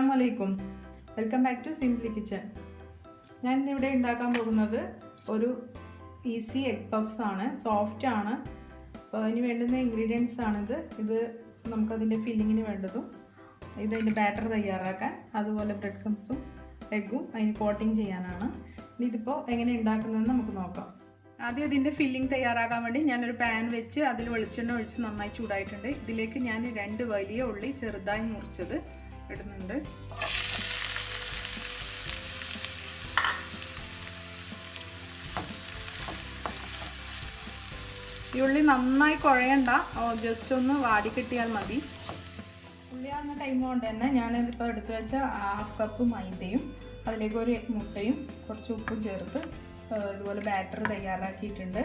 അസ്സലാമലൈക്കും. Welcome back to simply kitchen. ഞാൻ ഇന്നിവിടെ ഉണ്ടാക്കാൻ പോകുന്നത് ഒരു ഈസി എഗ് പഫ്സ് ആണ്. സോഫ്റ്റ് ആണ്. അപ്പോൾ അതിന് വേണ്ടുന്ന ഇൻഗ്രീഡിയൻസ് ആണിത്. ഇത് നമുക്കതിൻ്റെ ഫില്ലിങ്ങിന് വേണ്ടതും ഇതിൻ്റെ ബാറ്റർ തയ്യാറാക്കാൻ, അതുപോലെ ബ്രെഡ് ക്രംസും എഗ്ഗും അതിന് കോട്ടിങ് ചെയ്യാനാണ്. ഇതിപ്പോൾ എങ്ങനെ ഉണ്ടാക്കുന്നതെന്ന് നമുക്ക് നോക്കാം. ആദ്യം ഇതിൻ്റെ ഫില്ലിംഗ് തയ്യാറാക്കാൻ വേണ്ടി ഞാനൊരു പാൻ വെച്ച് അതിൽ വെളിച്ചെണ്ണ ഒഴിച്ച് നന്നായി ചൂടായിട്ടുണ്ട്. ഇതിലേക്ക് ഞാൻ 2 വലിയ ഉള്ളി ചെറുതായി മുറിച്ചത് ഇടുന്നുണ്ട്. ഈ ഉള്ളി നന്നായി കുഴയണ്ട, ജസ്റ്റ് ഒന്ന് വാടി കിട്ടിയാൽ മതി. ഉള്ളിയാകുന്ന ടൈം കൊണ്ട് തന്നെ ഞാനിതിപ്പോൾ എടുത്തു വെച്ച 1/2 കപ്പ് മൈദയും അതിലേക്ക് ഒരു മുട്ടയും കുറച്ച് ഉപ്പും ചേർത്ത് ഇതുപോലെ ബാറ്റർ തയ്യാറാക്കിയിട്ടുണ്ട്.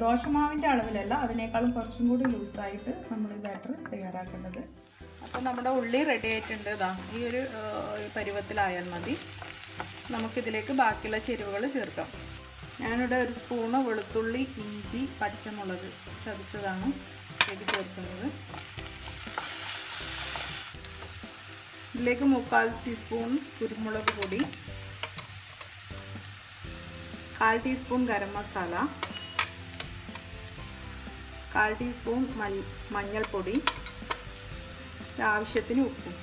ദോശമാവിൻ്റെ അളവിലല്ല, അതിനേക്കാളും കുറച്ചും കൂടി ലൂസായിട്ട് നമ്മൾ ഈ ബാറ്റർ തയ്യാറാക്കേണ്ടത്. അപ്പോൾ നമ്മുടെ ഉള്ളി റെഡി ആയിട്ടുണ്ട്. ഇതാ ഈ ഒരു പരുവത്തിലായാൽ മതി. നമുക്കിതിലേക്ക് ബാക്കിയുള്ള ചേരുവകൾ ചേർക്കാം. ഞാനിവിടെ 1 സ്പൂണ് വെളുത്തുള്ളി, ഇഞ്ചി, പച്ചമുളക് ചതച്ചതാണ് ഇതിലേക്ക് ചേർക്കുന്നത്. ഇതിലേക്ക് 3/4 ടീസ്പൂൺ കുരുമുളക് പൊടി, 1/4 ടീസ്പൂൺ ഗരം മസാല, 1/4 ടീസ്പൂൺ മഞ്ഞൾപ്പൊടി, ആവശ്യത്തിന് ഉപ്പും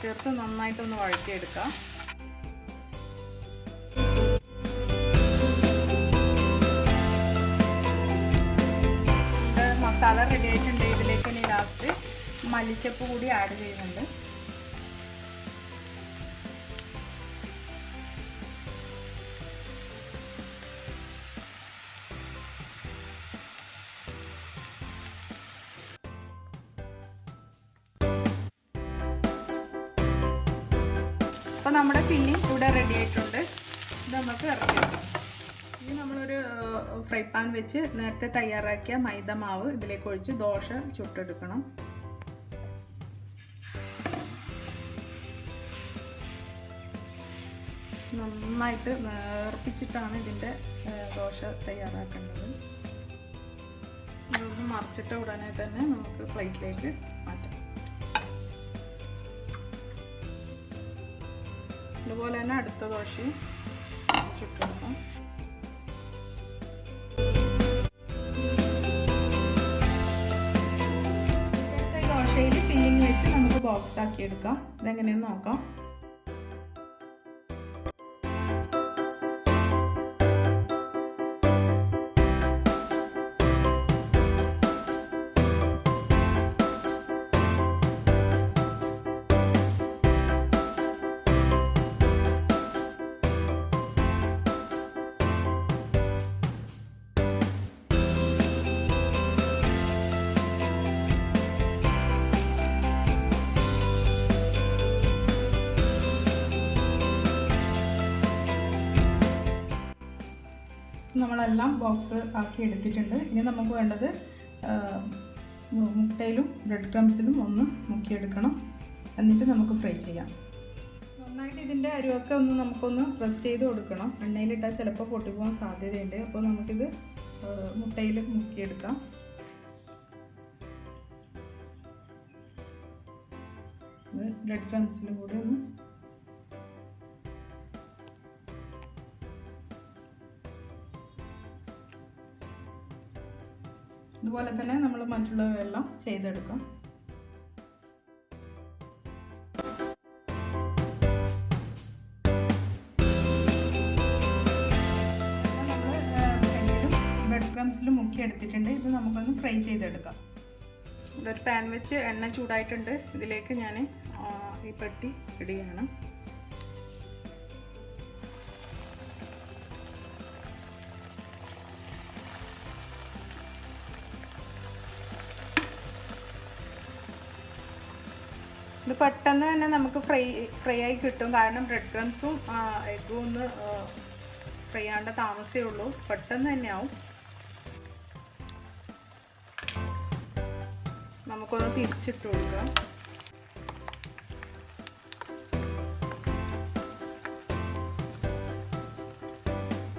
ചേർത്ത് നന്നായിട്ടൊന്ന് വഴറ്റിയെടുക്കാം. മസാല റെഡി ആയിട്ടുണ്ട്. ഇതിലേക്ക് ഇനി ലാസ്റ്റ് മല്ലിച്ചപ്പ് കൂടി ആഡ് ചെയ്യുന്നുണ്ട്. അപ്പോൾ നമ്മുടെ ഫില്ലിംഗ് ഇവിടെ റെഡി ആയിട്ടുണ്ട്. ഇത് നമുക്ക് ഇറക്കി വെക്കാം. ഇനി നമ്മളൊരു ഫ്രൈ പാൻ വെച്ച് നേരത്തെ തയ്യാറാക്കിയ മൈദ മാവ് ഇതിലേക്ക് ഒഴിച്ച് ദോശ ചുട്ടെടുക്കണം. നന്നായിട്ട് നേർപ്പിച്ചിട്ടാണ് ഇതിൻ്റെ ദോശ തയ്യാറാക്കേണ്ടത്. ഇതൊന്ന് മറിച്ചിട്ട ഉടനെ തന്നെ നമുക്ക് പ്ലേറ്റിലേക്ക് മാറ്റാം. അതുപോലെ തന്നെ അടുത്ത ദോശയും ചുട്ടെടുക്കാം. ദോശയിൽ ഫില്ലിംഗ് വെച്ച് നമുക്ക് ബോക്സ് ആക്കി എടുക്കാം. ഇതെങ്ങനെയെന്ന് നോക്കാം. നമ്മളെല്ലാം ബോക്സ് ആക്കി എടുത്തിട്ടുണ്ട്. ഇനി നമുക്ക് വേണ്ടത് മുട്ടയിലും ബ്രെഡ് ക്രംസിലും ഒന്ന് മുക്കിയെടുക്കണം. എന്നിട്ട് നമുക്ക് ഫ്രൈ ചെയ്യാം. നന്നായിട്ട് ഇതിൻ്റെ അരുവൊക്കെ നമുക്കൊന്ന് പ്രസ് ചെയ്ത് കൊടുക്കണം. എണ്ണയിലിട്ടാൽ ചിലപ്പോൾ പൊട്ടിപ്പോകാൻ സാധ്യതയുണ്ട്. അപ്പോൾ നമുക്കിത് മുട്ടയിൽ മുക്കിയെടുക്കാം. ബ്രെഡ് ക്രംസിലും കൂടി ഒന്ന് ഇതുപോലെ തന്നെ നമ്മൾ മറ്റുള്ളവയെല്ലാം ചെയ്തെടുക്കാം. നമ്മൾ ബ്രെഡ് ക്രംസിലും മുക്കി എടുത്തിട്ടുണ്ട്. ഇത് നമുക്കൊന്ന് ഫ്രൈ ചെയ്തെടുക്കാം. ഇവിടെ ഒരു പാൻ വെച്ച് എണ്ണ ചൂടായിട്ടുണ്ട്. ഇതിലേക്ക് ഞാൻ ഈ പെട്ടി ഇടുകയാണ്. ഇത് പെട്ടെന്ന് തന്നെ നമുക്ക് ഫ്രൈ ആയി കിട്ടും. കാരണം ബ്രെഡ് ക്രംസും എഗ്ഗും ഒന്ന് ഫ്രൈ ആവേണ്ട താമസമേ ഉള്ളൂ. പെട്ടെന്ന് തന്നെ ആവും. നമുക്കൊന്ന് തിരിച്ചിട്ട് കൊടുക്കാം.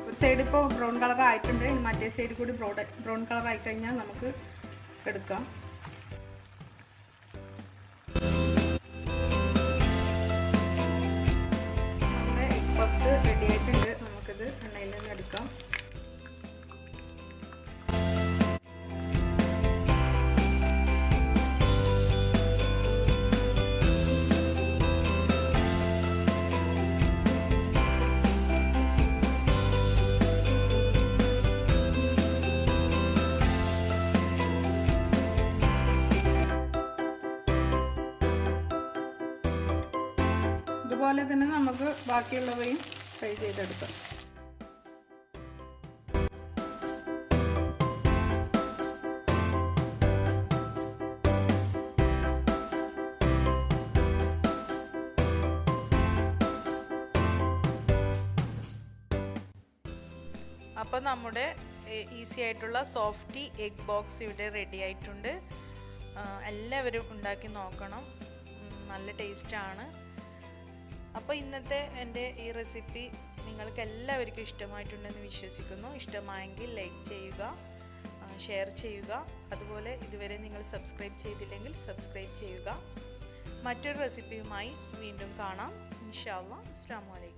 ഒരു സൈഡ് ഇപ്പോൾ ബ്രൗൺ കളർ ആയിട്ടുണ്ട്. മറ്റേ സൈഡ് കൂടി ബ്രൗൺ കളർ ആയിക്കഴിഞ്ഞാൽ നമുക്ക് എടുക്കാം. നമുക്കിത് എണ്ണയിൽ നിന്ന് എടുക്കാം. ഇതുപോലെ തന്നെ നമുക്ക് ബാക്കിയുള്ളവയും ഫ്രൈ ചെയ്തെടുക്കാം. അപ്പോൾ നമ്മുടെ ഈസി ആയിട്ടുള്ള സോഫ്റ്റി എഗ് ബോക്സ് ഇവിടെ റെഡി ആയിട്ടുണ്ട്. എല്ലാവരും ഉണ്ടാക്കി നോക്കണം, നല്ല ടേസ്റ്റാണ്. അപ്പോൾ ഇന്നത്തെ എൻ്റെ ഈ റെസിപ്പി നിങ്ങൾക്ക് എല്ലാവർക്കും ഇഷ്ടമായിട്ടുണ്ടെന്ന് വിശ്വസിക്കുന്നു. ഇഷ്ടമായെങ്കിൽ ലൈക്ക് ചെയ്യുക, ഷെയർ ചെയ്യുക. അതുപോലെ ഇതുവരെ നിങ്ങൾ സബ്സ്ക്രൈബ് ചെയ്തില്ലെങ്കിൽ സബ്സ്ക്രൈബ് ചെയ്യുക. മറ്റൊരു റെസിപ്പിയുമായി വീണ്ടും കാണാം. ഇൻഷാ അല്ലാഹ്. അസ്സലാമു അലൈക്കും.